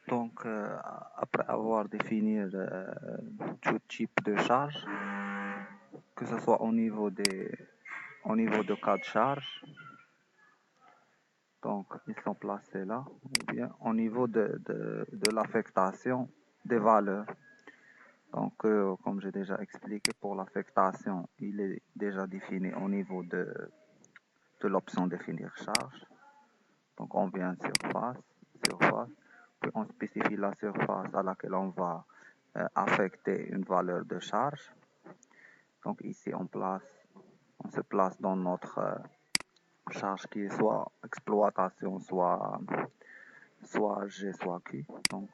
Donc, après avoir défini tout type de charge, que ce soit au niveau de cas de charge, donc ils sont placés là, ou bien au niveau de l'affectation des valeurs. Donc, comme j'ai déjà expliqué, pour l'affectation, il est déjà défini au niveau de l'option définir charge. Donc, on vient surface, puis on spécifie la surface à laquelle on va affecter une valeur de charge. Donc, ici, on se place dans notre charge qui est soit exploitation, soit G, soit Q. Donc,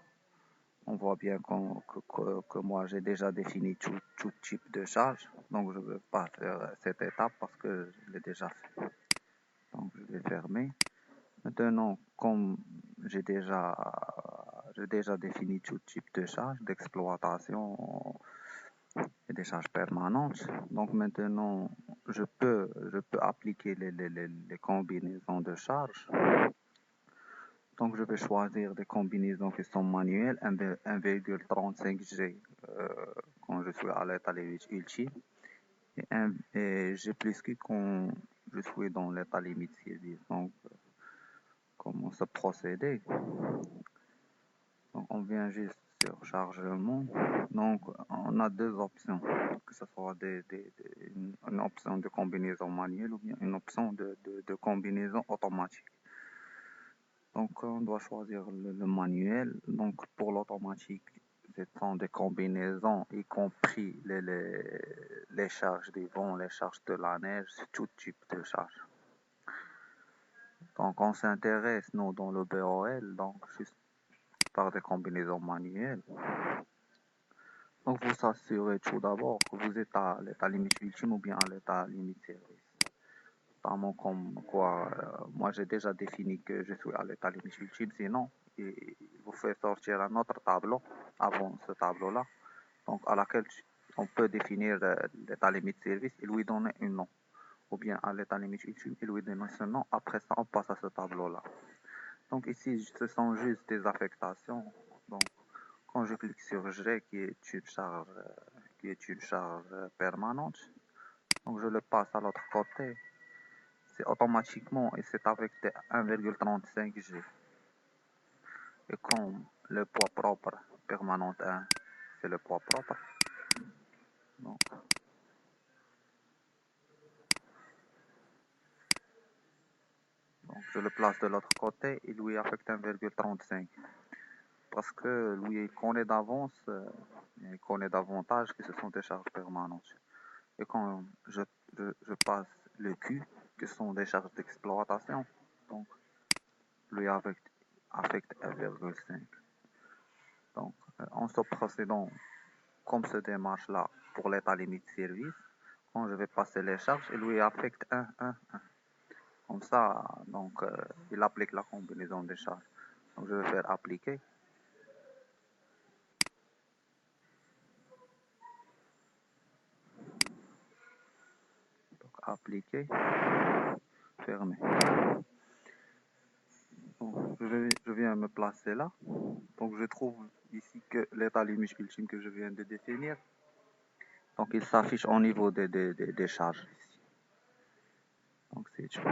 on voit bien que moi, j'ai déjà défini tout type de charge. Donc, je ne vais pas faire cette étape parce que je l'ai déjà fait. Donc, je vais fermer. Maintenant, comme j'ai déjà défini tout type de charge d'exploitation et des charges permanentes, donc maintenant, je peux appliquer les combinaisons de charges. Donc, je vais choisir des combinaisons qui sont manuelles, 1,35 G quand je suis à l'état limite ultime, et G plus Q quand je suis dans l'état limite service. Donc, comment se procéder? Donc, on vient juste sur chargement. Donc, on a deux options, que ce soit une option de combinaison manuelle ou bien une option de combinaison automatique. Donc, on doit choisir le manuel. Donc, pour l'automatique, ce sont des combinaisons, y compris les charges des vents, les charges de la neige, tout type de charge. Donc, on s'intéresse, nous, dans le BOL, donc, juste par des combinaisons manuelles. Donc, vous assurez tout d'abord que vous êtes à l'état limite ultime ou bien à l'état limite service. Notamment comme quoi, moi j'ai déjà défini que je suis à l'état limite ultime, sinon, il vous fait sortir un autre tableau avant ce tableau-là, donc à laquelle on peut définir l'état limite service et lui donner un nom. Ou bien à l'état limite ultime et lui donner ce nom. Après ça, on passe à ce tableau-là. Donc ici, ce sont juste des affectations. Donc, quand je clique sur G, qui est une charge permanente, donc je le passe à l'autre côté. C'est automatiquement et c'est avec 1,35 G. Et comme le poids propre permanent 1, c'est le poids propre. Donc, je le place de l'autre côté et lui affecte 1,35. Parce que lui, il connaît d'avance, il connaît davantage que ce sont des charges permanentes. Et quand je passe le Q, que sont des charges d'exploitation, donc lui affecte 1,5. Donc, en se procédant comme ce démarche-là pour l'état limite service, quand je vais passer les charges, il lui affecte 1, 1, 1. Comme ça, donc, il applique la combinaison des charges. Donc, je vais faire appliquer. Donc, appliquer, fermer. Donc, je viens me placer là. Donc, je trouve ici que l'état limite ultime que je viens de définir, donc il s'affiche au niveau des charges ici. Donc, c'est tout.